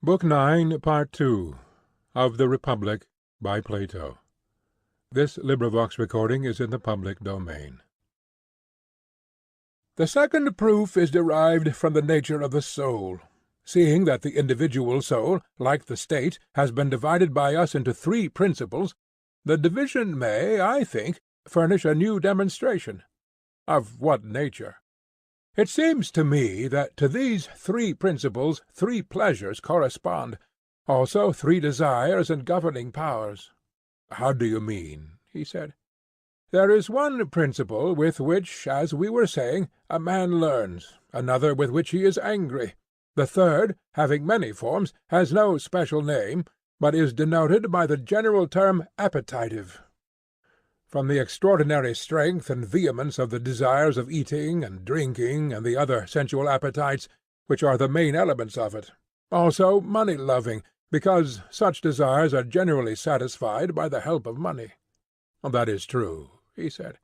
Book 9, Part 2 of the Republic, by Plato. This recording is in the public domain. The second proof is derived from the nature of the soul. Seeing that the individual soul, like the state, has been divided by us into three principles, the division may, I think, furnish a new demonstration. Of what nature? It seems to me that to these three principles three pleasures correspond, also three desires and governing powers. How do you mean? He said. There is one principle with which, as we were saying, a man learns, another with which he is angry. The third, having many forms, has no special name, but is denoted by the general term appetitive. From the extraordinary strength and vehemence of the desires of eating and drinking and the other sensual appetites, which are the main elements of it. Also money-loving, because such desires are generally satisfied by the help of money. That is true, he said.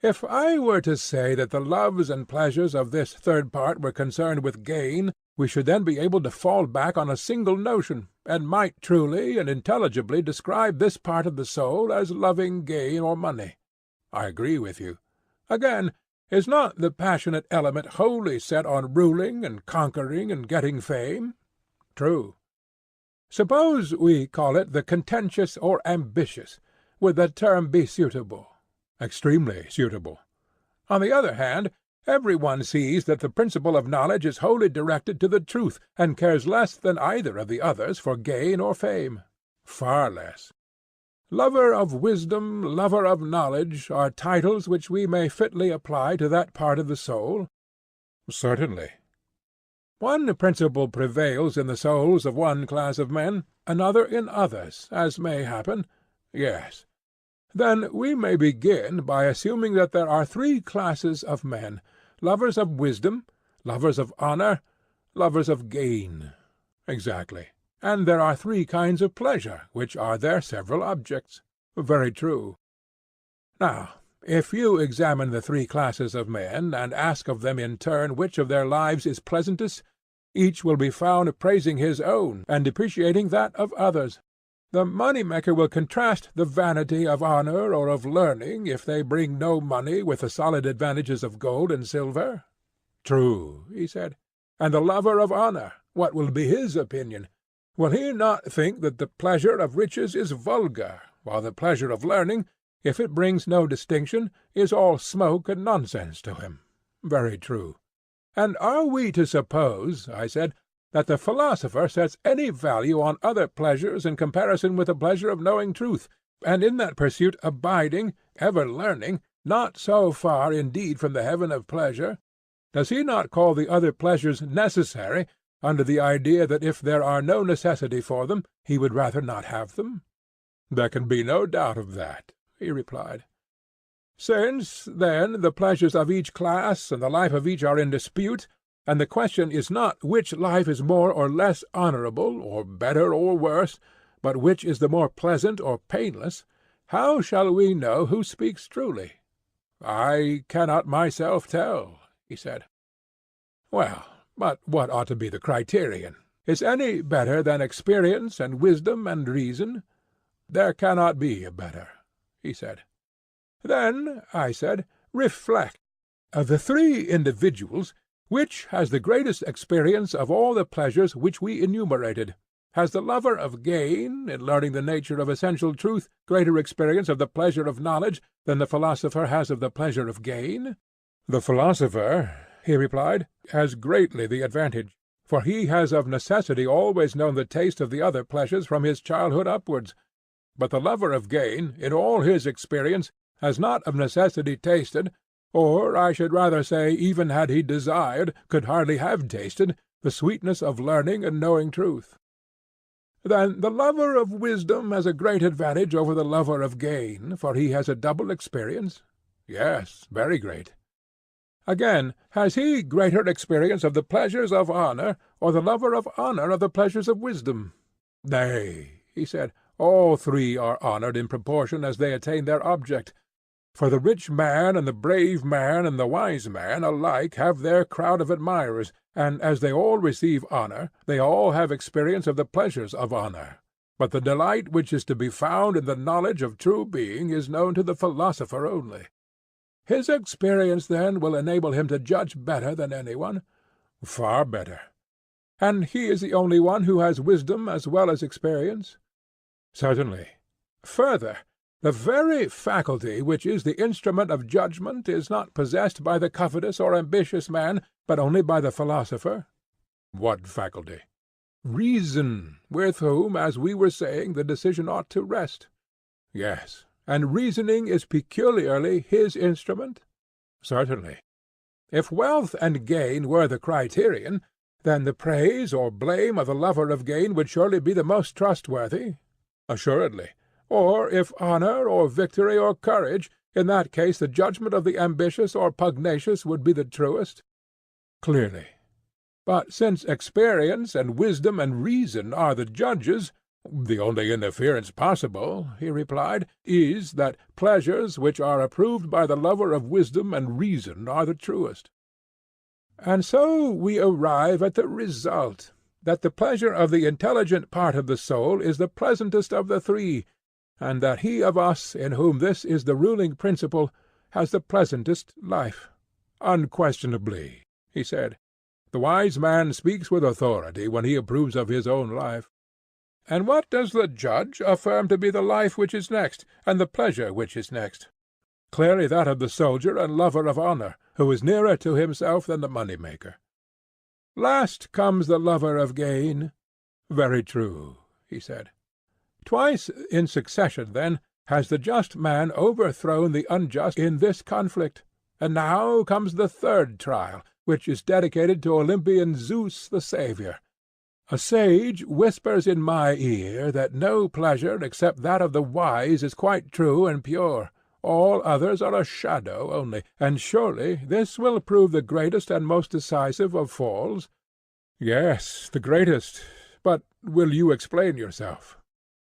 If I were to say that the loves and pleasures of this third part were concerned with gain, we should then be able to fall back on a single notion, and might truly and intelligibly describe this part of the soul as loving gain or money. I agree with you. Again, is not the passionate element wholly set on ruling and conquering and getting fame? True. Suppose we call it the contentious or ambitious. Would the term be suitable? Extremely suitable. On the other hand, every one sees that the principle of knowledge is wholly directed to the truth, and cares less than either of the others for gain or fame. Far less. Lover of wisdom, lover of knowledge, are titles which we may fitly apply to that part of the soul? Certainly. One principle prevails in the souls of one class of men, another in others, as may happen. Yes. Then we may begin by assuming that there are three classes of men, lovers of wisdom, lovers of honor, lovers of gain. Exactly. And there are three kinds of pleasure, which are their several objects. Very true. Now, if you examine the three classes of men, and ask of them in turn which of their lives is pleasantest, each will be found praising his own, and depreciating that of others. The money-maker will contrast the vanity of honor or of learning if they bring no money with the solid advantages of gold and silver. True, he said. And the lover of honor, what will be his opinion? Will he not think that the pleasure of riches is vulgar, while the pleasure of learning, if it brings no distinction, is all smoke and nonsense to him? Very true. And are we to suppose, I said, that the philosopher sets any value on other pleasures in comparison with the pleasure of knowing truth, and in that pursuit abiding, ever learning, not so far indeed from the heaven of pleasure? Does he not call the other pleasures necessary, under the idea that if there are no necessity for them, he would rather not have them? There can be no doubt of that, he replied. Since, then, the pleasures of each class and the life of each are in dispute, and the question is not which life is more or less honorable, or better or worse, but which is the more pleasant or painless, how shall we know who speaks truly? I cannot myself tell, he said. Well, but what ought to be the criterion? Is any better than experience and wisdom and reason? There cannot be a better, he said. Then, I said, reflect. Of the three individuals, which has the greatest experience of all the pleasures which we enumerated? Has the lover of gain, in learning the nature of essential truth, greater experience of the pleasure of knowledge than the philosopher has of the pleasure of gain? The philosopher, he replied, has greatly the advantage, for he has of necessity always known the taste of the other pleasures from his childhood upwards. But the lover of gain, in all his experience, has not of necessity tasted, or, I should rather say, even had he desired, could hardly have tasted, the sweetness of learning and knowing truth. Then the lover of wisdom has a great advantage over the lover of gain, for he has a double experience? Yes, very great. Again, has he greater experience of the pleasures of honor, or the lover of honor of the pleasures of wisdom? Nay, he said, all three are honored in proportion as they attain their object. For the rich man and the brave man and the wise man alike have their crowd of admirers, and as they all receive honour, they all have experience of the pleasures of honour. But the delight which is to be found in the knowledge of true being is known to the philosopher only. His experience, then, will enable him to judge better than any one? Far better. And he is the only one who has wisdom as well as experience? Certainly. Further, the very faculty which is the instrument of judgment is not possessed by the covetous or ambitious man, but only by the philosopher. What faculty? Reason, with whom, as we were saying, the decision ought to rest. Yes, and reasoning is peculiarly his instrument? Certainly. If wealth and gain were the criterion, then the praise or blame of the lover of gain would surely be the most trustworthy? Assuredly. Or if honour or victory or courage, in that case the judgment of the ambitious or pugnacious would be the truest? Clearly. But since experience and wisdom and reason are the judges, the only interference possible, he replied, is that pleasures which are approved by the lover of wisdom and reason are the truest. And so we arrive at the result, that the pleasure of the intelligent part of the soul is the pleasantest of the three, and that he of us in whom this is the ruling principle has the pleasantest life. Unquestionably, he said. The wise man speaks with authority when he approves of his own life. And what does the judge affirm to be the life which is next, and the pleasure which is next? Clearly that of the soldier and lover of honour, who is nearer to himself than the money-maker. Last comes the lover of gain. Very true, he said. Twice in succession, then, has the just man overthrown the unjust in this conflict, and now comes the third trial, which is dedicated to Olympian Zeus the Saviour. A sage whispers in my ear that no pleasure except that of the wise is quite true and pure. All others are a shadow only, and surely this will prove the greatest and most decisive of falls? Yes, the greatest. But will you explain yourself?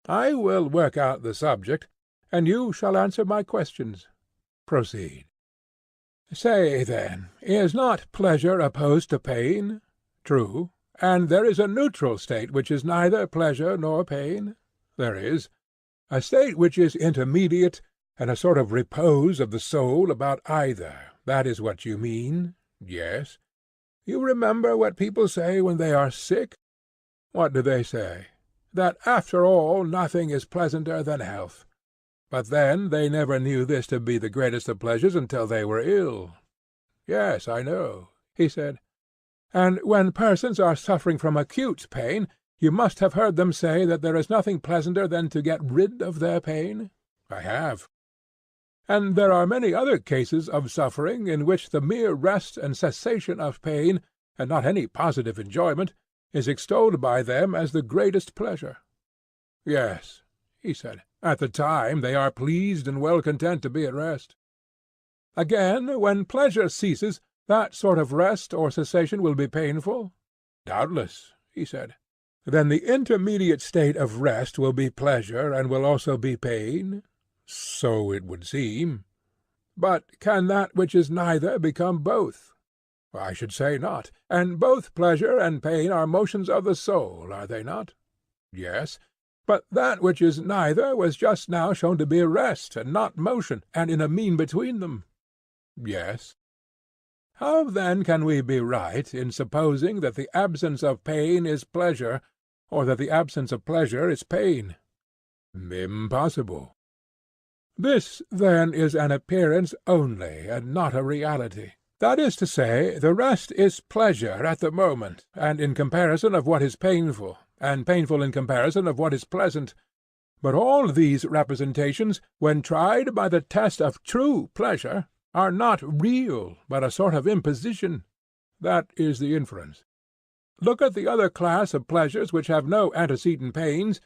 I will work out the subject, and you shall answer my questions. Proceed. Say, then, is not pleasure opposed to pain? True. And there is a neutral state which is neither pleasure nor pain? There is. A state which is intermediate, and a sort of repose of the soul about either. That is what you mean? Yes. You remember what people say when they are sick? What do they say? That after all nothing is pleasanter than health. But then they never knew this to be the greatest of pleasures until they were ill. Yes, I know, he said. And when persons are suffering from acute pain, you must have heard them say that there is nothing pleasanter than to get rid of their pain? I have. And there are many other cases of suffering in which the mere rest and cessation of pain, and not any positive enjoyment, is extolled by them as the greatest pleasure. Yes, he said. At the time they are pleased and well content to be at rest. Again, when pleasure ceases, that sort of rest or cessation will be painful? Doubtless, he said. Then the intermediate state of rest will be pleasure and will also be pain? So it would seem. But can that which is neither become both? I should say not. And both pleasure and pain are motions of the soul, are they not? Yes. But that which is neither was just now shown to be rest and not motion, and in a mean between them. Yes. How then can we be right in supposing that the absence of pain is pleasure, or that the absence of pleasure is pain? Impossible. This, then, is an appearance only, and not a reality. That is to say, the rest is pleasure at the moment, and in comparison of what is painful, and painful in comparison of what is pleasant. But all these representations, when tried by the test of true pleasure, are not real, but a sort of imposition. That is the inference. Look at the other class of pleasures which have no antecedent pains,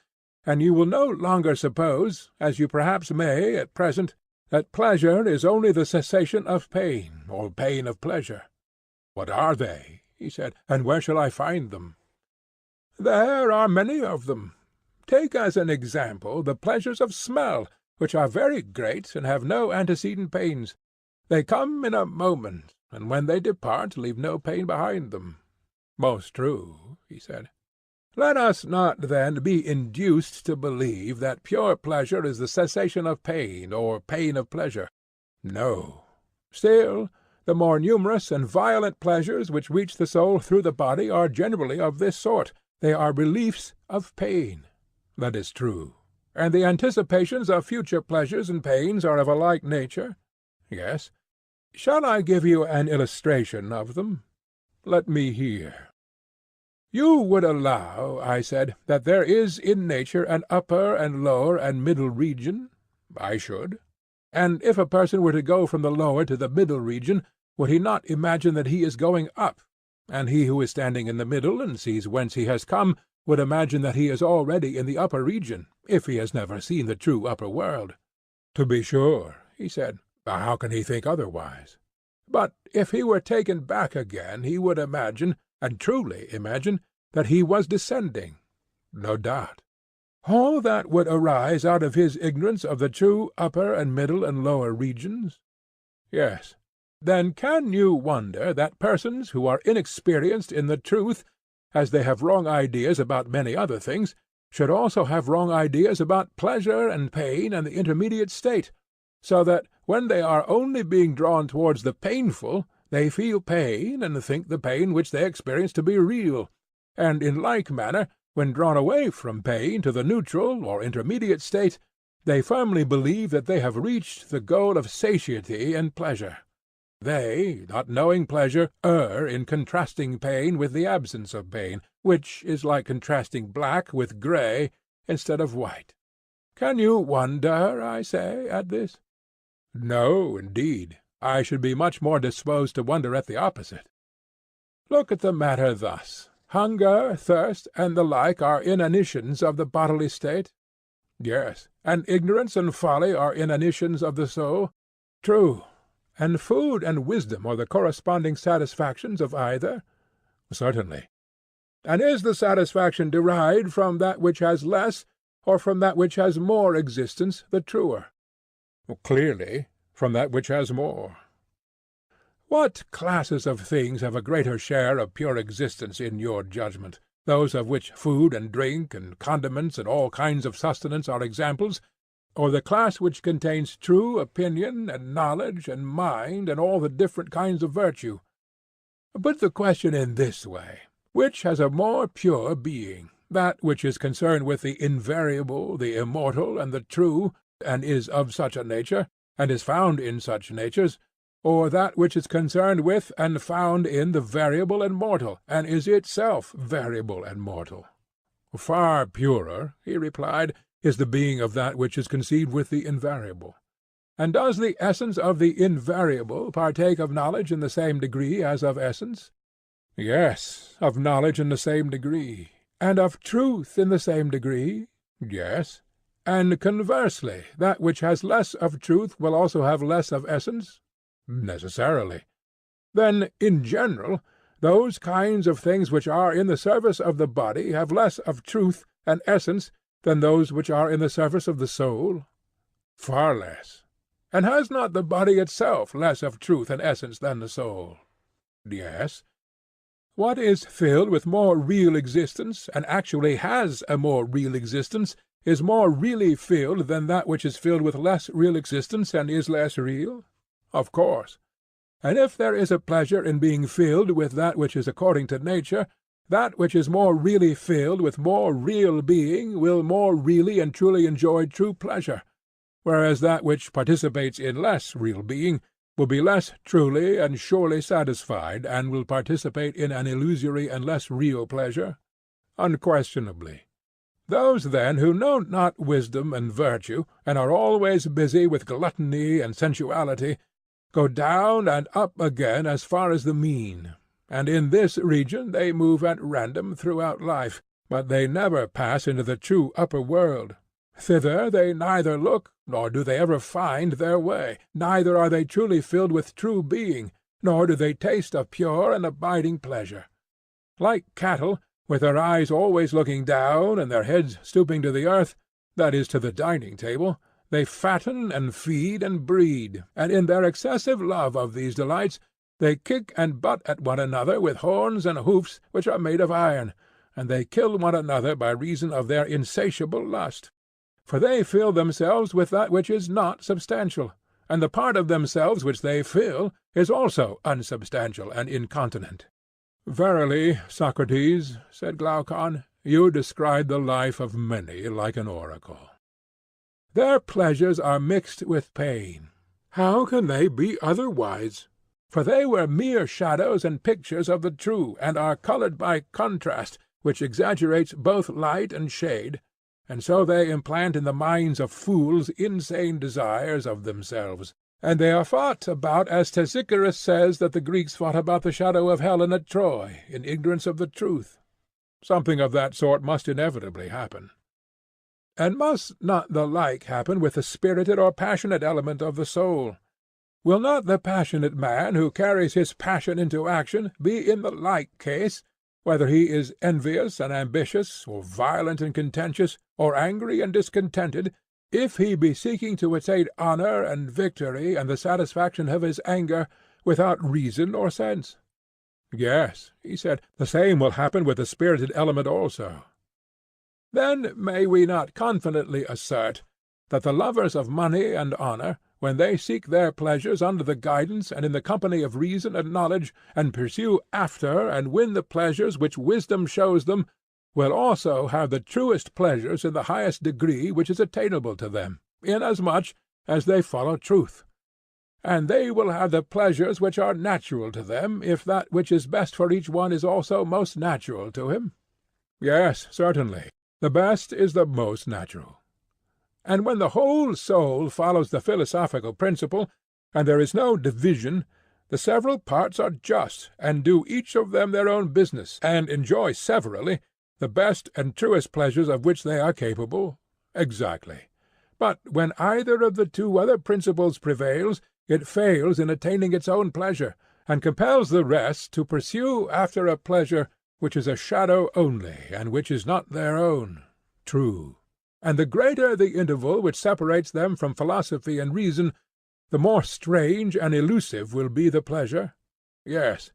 and you will no longer suppose, as you perhaps may at present, that pleasure is only the cessation of pain, or pain of pleasure. What are they? He said, and where shall I find them? There are many of them. Take as an example the pleasures of smell, which are very great and have no antecedent pains. They come in a moment, and when they depart leave no pain behind them. Most true, he said. Let us not, then, be induced to believe that pure pleasure is the cessation of pain, or pain of pleasure. No. Still, the more numerous and violent pleasures which reach the soul through the body are generally of this sort. They are reliefs of pain. That is true. And the anticipations of future pleasures and pains are of a like nature? Yes. Shall I give you an illustration of them? Let me hear. You would allow, I said, that there is in nature an upper and lower and middle region? I should. And if a person were to go from the lower to the middle region, would he not imagine that he is going up? And he who is standing in the middle and sees whence he has come would imagine that he is already in the upper region, if he has never seen the true upper world. To be sure, he said. How can he think otherwise? But if he were taken back again, he would imagine, and truly imagine, that he was descending. No doubt. All that would arise out of his ignorance of the true upper and middle and lower regions? Yes. Then can you wonder that persons who are inexperienced in the truth, as they have wrong ideas about many other things, should also have wrong ideas about pleasure and pain and the intermediate state, so that when they are only being drawn towards the painful, they feel pain and think the pain which they experience to be real, and in like manner, when drawn away from pain to the neutral or intermediate state, they firmly believe that they have reached the goal of satiety and pleasure. They, not knowing pleasure, err in contrasting pain with the absence of pain, which is like contrasting black with grey instead of white. Can you wonder, I say, at this? No, indeed. I should be much more disposed to wonder at the opposite. Look at the matter thus. Hunger, thirst, and the like are inanitions of the bodily state? Yes. And ignorance and folly are inanitions of the soul? True. And food and wisdom are the corresponding satisfactions of either? Certainly. And is the satisfaction derived from that which has less, or from that which has more existence, the truer? Clearly, from that which has more. What classes of things have a greater share of pure existence in your judgment, those of which food and drink and condiments and all kinds of sustenance are examples, or the class which contains true opinion and knowledge and mind and all the different kinds of virtue? Put the question in this way. Which has a more pure being, that which is concerned with the invariable, the immortal, and the true, and is of such a nature, and is found in such natures, or that which is concerned with and found in the variable and mortal, and is itself variable and mortal? Far purer, he replied, is the being of that which is conceived with the invariable. And does the essence of the invariable partake of knowledge in the same degree as of essence? Yes, of knowledge in the same degree. And of truth in the same degree? Yes. And conversely, that which has less of truth will also have less of essence? Necessarily. Then, in general, those kinds of things which are in the service of the body have less of truth and essence than those which are in the service of the soul? Far less. And has not the body itself less of truth and essence than the soul? Yes. What is filled with more real existence, and actually has a more real existence, is more really filled than that which is filled with less real existence and is less real? Of course. And if there is a pleasure in being filled with that which is according to nature, that which is more really filled with more real being will more really and truly enjoy true pleasure, whereas that which participates in less real being will be less truly and surely satisfied, and will participate in an illusory and less real pleasure? Unquestionably. Those, then, who know not wisdom and virtue, and are always busy with gluttony and sensuality, go down and up again as far as the mean, and in this region they move at random throughout life, but they never pass into the true upper world. Thither they neither look, nor do they ever find their way, neither are they truly filled with true being, nor do they taste of pure and abiding pleasure. Like cattle, with their eyes always looking down and their heads stooping to the earth, that is, to the dining-table, they fatten and feed and breed, and in their excessive love of these delights they kick and butt at one another with horns and hoofs which are made of iron, and they kill one another by reason of their insatiable lust. For they fill themselves with that which is not substantial, and the part of themselves which they fill is also unsubstantial and incontinent. Verily, Socrates, said Glaucon, you describe the life of many like an oracle. Their pleasures are mixed with pain. How can they be otherwise? For they were mere shadows and pictures of the true, and are coloured by contrast, which exaggerates both light and shade, and so they implant in the minds of fools insane desires of themselves. And they are fought about as Stesichorus says that the Greeks fought about the shadow of Helen at Troy, in ignorance of the truth. Something of that sort must inevitably happen. And must not the like happen with the spirited or passionate element of the soul? Will not the passionate man who carries his passion into action be in the like case, whether he is envious and ambitious, or violent and contentious, or angry and discontented, if he be seeking to attain honour and victory and the satisfaction of his anger without reason or sense? Yes, he said, the same will happen with the spirited element also. Then may we not confidently assert that the lovers of money and honour, when they seek their pleasures under the guidance and in the company of reason and knowledge, and pursue after and win the pleasures which wisdom shows them, will also have the truest pleasures in the highest degree which is attainable to them, inasmuch as they follow truth. And they will have the pleasures which are natural to them, if that which is best for each one is also most natural to him. Yes, certainly, the best is the most natural. And when the whole soul follows the philosophical principle, and there is no division, the several parts are just, and do each of them their own business, and enjoy severally the best and truest pleasures of which they are capable. Exactly. But when either of the two other principles prevails, it fails in attaining its own pleasure, and compels the rest to pursue after a pleasure which is a shadow only, and which is not their own. True. And the greater the interval which separates them from philosophy and reason, the more strange and elusive will be the pleasure. Yes.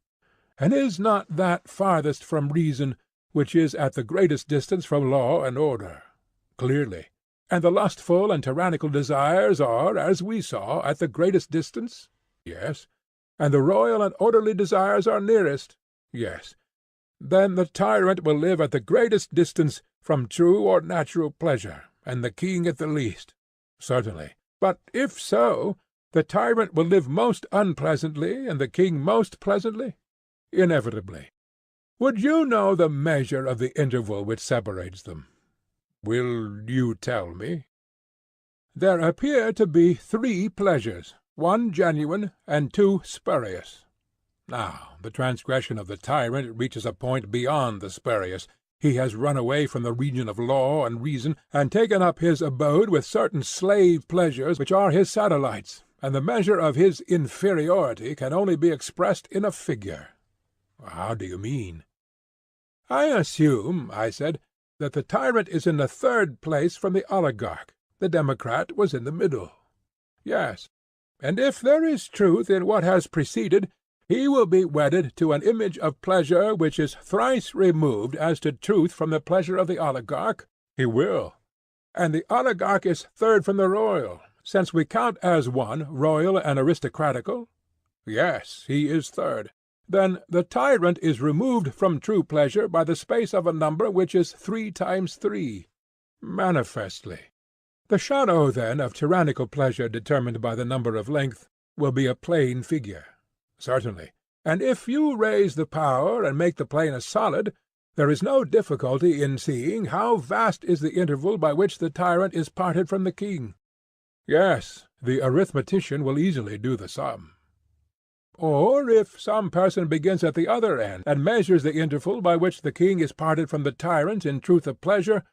And is not that farthest from reason which is at the greatest distance from law and order? Clearly. And the lustful and tyrannical desires are, as we saw, at the greatest distance? Yes. And the royal and orderly desires are nearest? Yes. Then the tyrant will live at the greatest distance from true or natural pleasure, and the king at the least? Certainly. But if so, the tyrant will live most unpleasantly, and the king most pleasantly? Inevitably. Would you know the measure of the interval which separates them? Will you tell me? There appear to be 3 pleasures, 1 genuine and 2 spurious. Now, the transgression of the tyrant reaches a point beyond the spurious. He has run away from the region of law and reason, and taken up his abode with certain slave pleasures which are his satellites, and the measure of his inferiority can only be expressed in a figure. How do you mean? I assume, I said, that the tyrant is in the 3rd place from the oligarch. The democrat was in the middle. Yes. And if there is truth in what has preceded, he will be wedded to an image of pleasure which is thrice removed as to truth from the pleasure of the oligarch? He will. And the oligarch is 3rd from the royal, since we count as one royal and aristocratical? Yes, he is 3rd. Then the tyrant is removed from true pleasure by the space of a number which is 3 times 3. Manifestly. The shadow, then, of tyrannical pleasure determined by the number of length will be a plane figure. Certainly. And if you raise the power and make the plane a solid, there is no difficulty in seeing how vast is the interval by which the tyrant is parted from the king. Yes, the arithmetician will easily do the sum. Or if some person begins at the other end, and measures the interval by which the king is parted from the tyrant in truth of pleasure,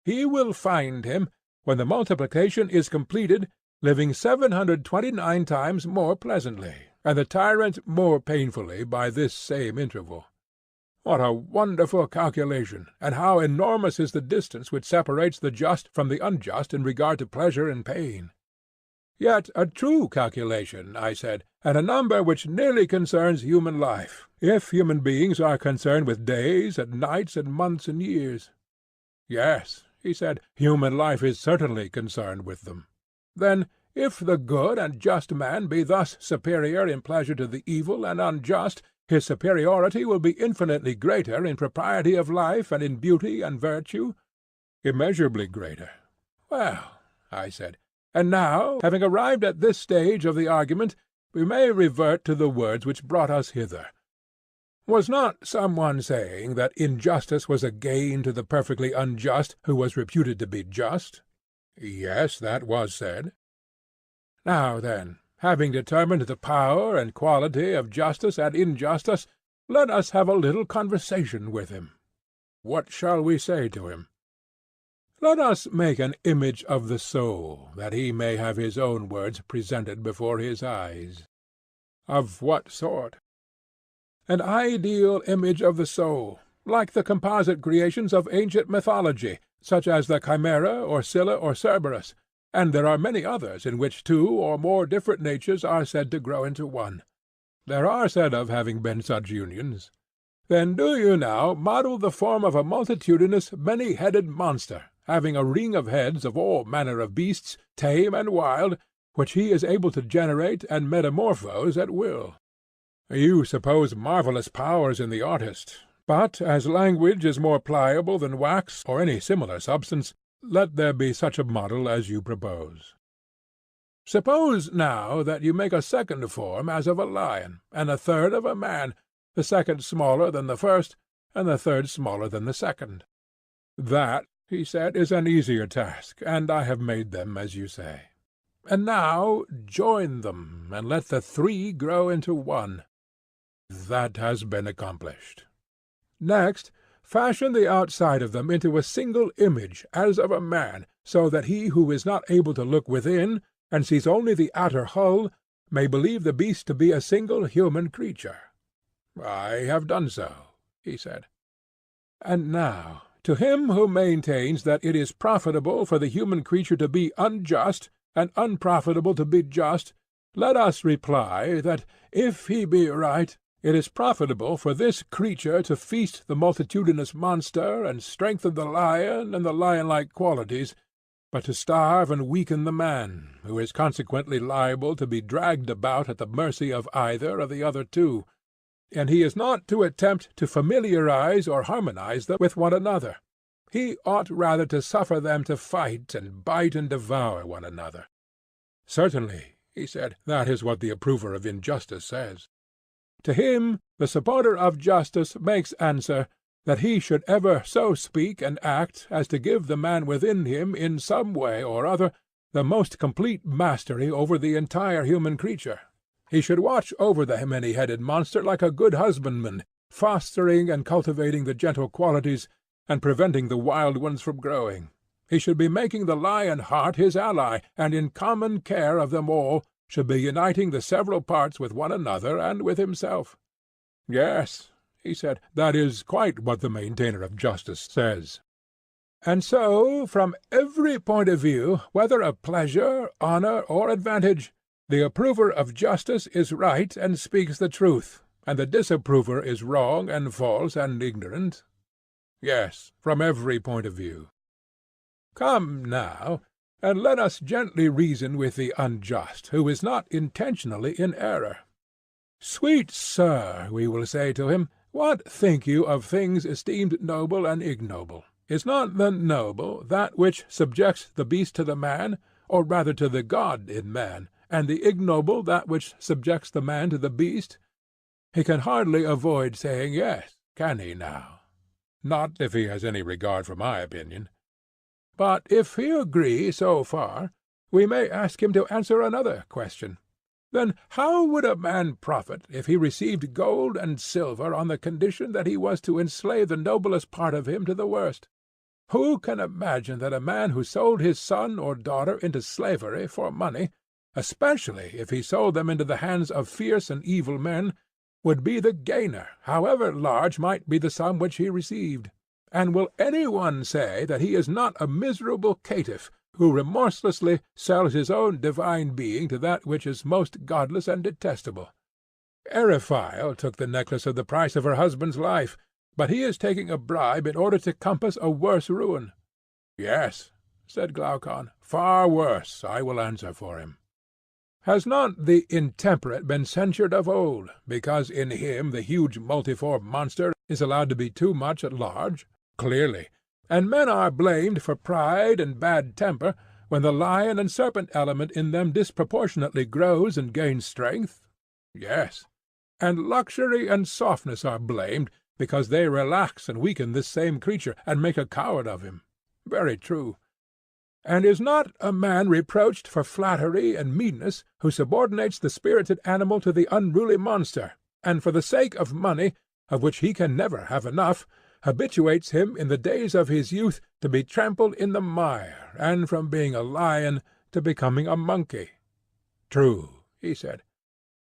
he will find him, when the multiplication is completed, living 729 times more pleasantly, and the tyrant more painfully by this same interval. What a wonderful calculation, and how enormous is the distance which separates the just from the unjust in regard to pleasure and pain! Yet a true calculation, I said, and a number which nearly concerns human life, if human beings are concerned with days and nights and months and years. Yes, he said, human life is certainly concerned with them. Then, if the good and just man be thus superior in pleasure to the evil and unjust, his superiority will be infinitely greater in propriety of life and in beauty and virtue? Immeasurably greater. Well, I said, and now, having arrived at this stage of the argument, we may revert to the words which brought us hither. Was not some one saying that injustice was a gain to the perfectly unjust who was reputed to be just? Yes, that was said. Now then, having determined the power and quality of justice and injustice, let us have a little conversation with him. What shall we say to him? Let us make an image of the soul, that he may have his own words presented before his eyes. Of what sort? An ideal image of the soul, like the composite creations of ancient mythology, such as the Chimera or Scylla or Cerberus, and there are many others in which two or more different natures are said to grow into one. There are said of having been such unions. Then do you now model the form of a multitudinous, many-headed monster, having a ring of heads of all manner of beasts, tame and wild, which he is able to generate and metamorphose at will. You suppose marvellous powers in the artist, but as language is more pliable than wax or any similar substance, let there be such a model as you propose. Suppose now that you make a second form as of a lion, and a third of a man, the second smaller than the first, and the third smaller than the second. That, he said, is an easier task, and I have made them as you say. And now join them, and let the three grow into one. That has been accomplished. Next, fashion the outside of them into a single image, as of a man, so that he who is not able to look within, and sees only the outer hull, may believe the beast to be a single human creature. I have done so, he said. And now, to him who maintains that it is profitable for the human creature to be unjust, and unprofitable to be just, let us reply that, if he be right, it is profitable for this creature to feast the multitudinous monster, and strengthen the lion and the lion-like qualities, but to starve and weaken the man, who is consequently liable to be dragged about at the mercy of either of the other two, and he is not to attempt to familiarize or harmonize them with one another. He ought rather to suffer them to fight and bite and devour one another. Certainly, he said, that is what the approver of injustice says. To him the supporter of justice makes answer, that he should ever so speak and act as to give the man within him in some way or other the most complete mastery over the entire human creature. He should watch over the many-headed monster like a good husbandman, fostering and cultivating the gentle qualities, and preventing the wild ones from growing. He should be making the lion heart his ally, and in common care of them all should be uniting the several parts with one another and with himself. Yes, he said, that is quite what the maintainer of justice says. And so, from every point of view, whether of pleasure, honour, or advantage, the approver of justice is right and speaks the truth, and the disapprover is wrong and false and ignorant. Yes, from every point of view. Come now, and let us gently reason with the unjust, who is not intentionally in error. Sweet sir, we will say to him, what think you of things esteemed noble and ignoble? Is not the noble that which subjects the beast to the man, or rather to the god in man, and the ignoble that which subjects the man to the beast? He can hardly avoid saying yes, can he now? Not if he has any regard for my opinion. But if he agree so far, we may ask him to answer another question. Then how would a man profit if he received gold and silver on the condition that he was to enslave the noblest part of him to the worst? Who can imagine that a man who sold his son or daughter into slavery for money, especially if he sold them into the hands of fierce and evil men, would be the gainer, however large might be the sum which he received. And will any one say that he is not a miserable caitiff, who remorselessly sells his own divine being to that which is most godless and detestable? Eriphyle took the necklace of the price of her husband's life, but he is taking a bribe in order to compass a worse ruin. Yes, said Glaucon, far worse, I will answer for him. Has not the intemperate been censured of old, because in him the huge multiform monster is allowed to be too much at large? Clearly. And men are blamed for pride and bad temper, when the lion and serpent element in them disproportionately grows and gains strength? Yes. And luxury and softness are blamed, because they relax and weaken this same creature, and make a coward of him. Very true. And is not a man reproached for flattery and meanness, who subordinates the spirited animal to the unruly monster, and for the sake of money, of which he can never have enough, habituates him in the days of his youth to be trampled in the mire, and from being a lion to becoming a monkey? True, he said.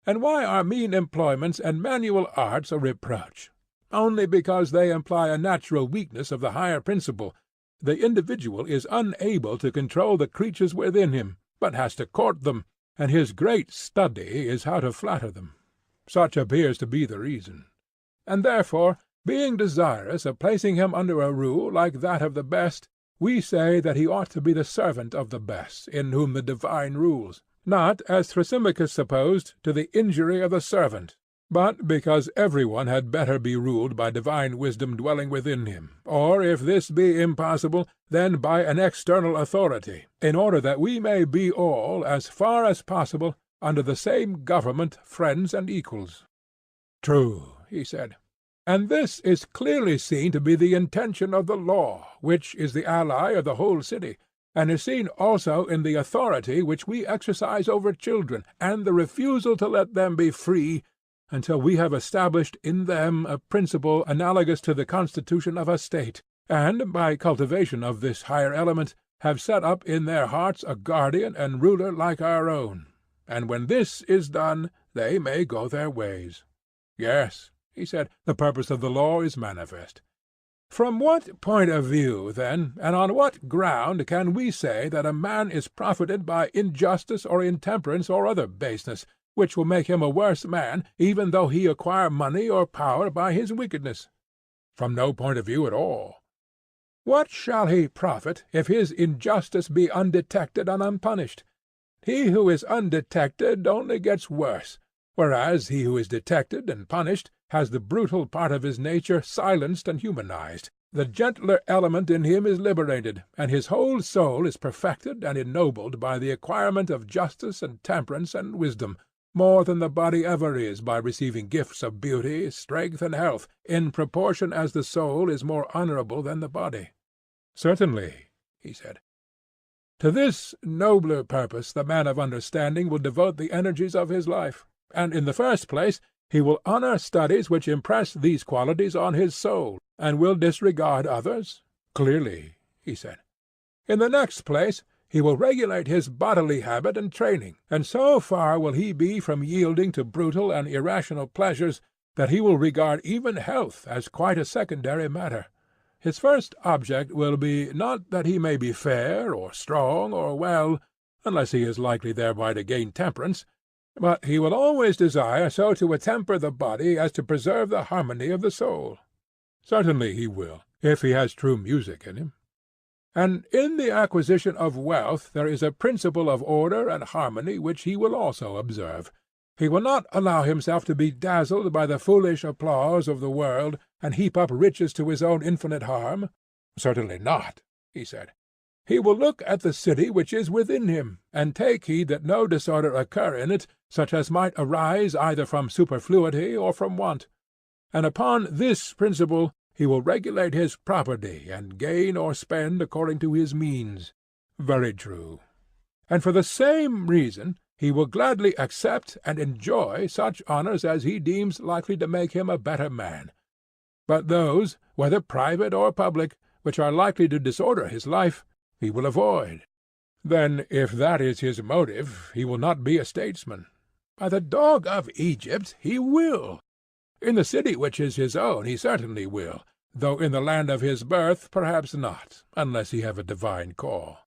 And why are mean employments and manual arts a reproach? Only because they imply a natural weakness of the higher principle. The individual is unable to control the creatures within him, but has to court them, and his great study is how to flatter them. Such appears to be the reason. And therefore, being desirous of placing him under a rule like that of the best, we say that he ought to be the servant of the best, in whom the divine rules, not, as Thrasymachus supposed, to the injury of the servant, but because every one had better be ruled by divine wisdom dwelling within him, or, if this be impossible, then by an external authority, in order that we may be all, as far as possible, under the same government, friends and equals. True, he said. And this is clearly seen to be the intention of the law, which is the ally of the whole city, and is seen also in the authority which we exercise over children, and the refusal to let them be free, until we have established in them a principle analogous to the constitution of a state, and, by cultivation of this higher element, have set up in their hearts a guardian and ruler like our own. And when this is done, they may go their ways. Yes, he said, the purpose of the law is manifest. From what point of view, then, and on what ground can we say that a man is profited by injustice or intemperance or other baseness, which will make him a worse man, even though he acquire money or power by his wickedness? From no point of view at all. What shall he profit if his injustice be undetected and unpunished? He who is undetected only gets worse, whereas he who is detected and punished has the brutal part of his nature silenced and humanized. The gentler element in him is liberated, and his whole soul is perfected and ennobled by the acquirement of justice and temperance and wisdom, more than the body ever is by receiving gifts of beauty, strength, and health, in proportion as the soul is more honorable than the body. Certainly, he said. To this nobler purpose the man of understanding will devote the energies of his life, and in the first place he will honor studies which impress these qualities on his soul, and will disregard others? Clearly, he said. In the next place, he will regulate his bodily habit and training, and so far will he be from yielding to brutal and irrational pleasures that he will regard even health as quite a secondary matter. His first object will be, not that he may be fair, or strong, or well, unless he is likely thereby to gain temperance, but he will always desire so to attemper the body as to preserve the harmony of the soul. Certainly he will, if he has true music in him. And in the acquisition of wealth there is a principle of order and harmony which he will also observe. He will not allow himself to be dazzled by the foolish applause of the world, and heap up riches to his own infinite harm. Certainly not, he said. He will look at the city which is within him, and take heed that no disorder occur in it, such as might arise either from superfluity or from want. And upon this principle he will regulate his property, and gain or spend according to his means. Very true. And for the same reason he will gladly accept and enjoy such honours as he deems likely to make him a better man. But those, whether private or public, which are likely to disorder his life, he will avoid. Then, if that is his motive, he will not be a statesman. By the dog of Egypt, he will. In the city which is his own he certainly will, though in the land of his birth perhaps not, unless he have a divine call.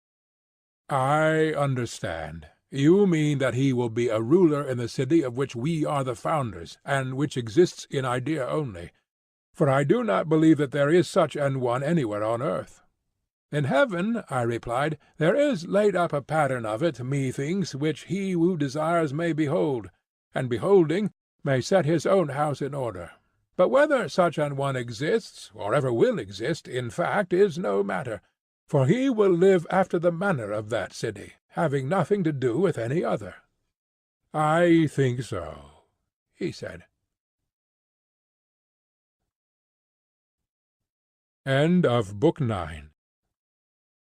I understand. You mean that he will be a ruler in the city of which we are the founders, and which exists in idea only. For I do not believe that there is such an one anywhere on earth. In heaven, I replied, there is laid up a pattern of it, methinks, which he who desires may behold, and beholding may set his own house in order. But whether such an one exists, or ever will exist, in fact, is no matter, for he will live after the manner of that city, having nothing to do with any other. I think so, he said. End of Book 9.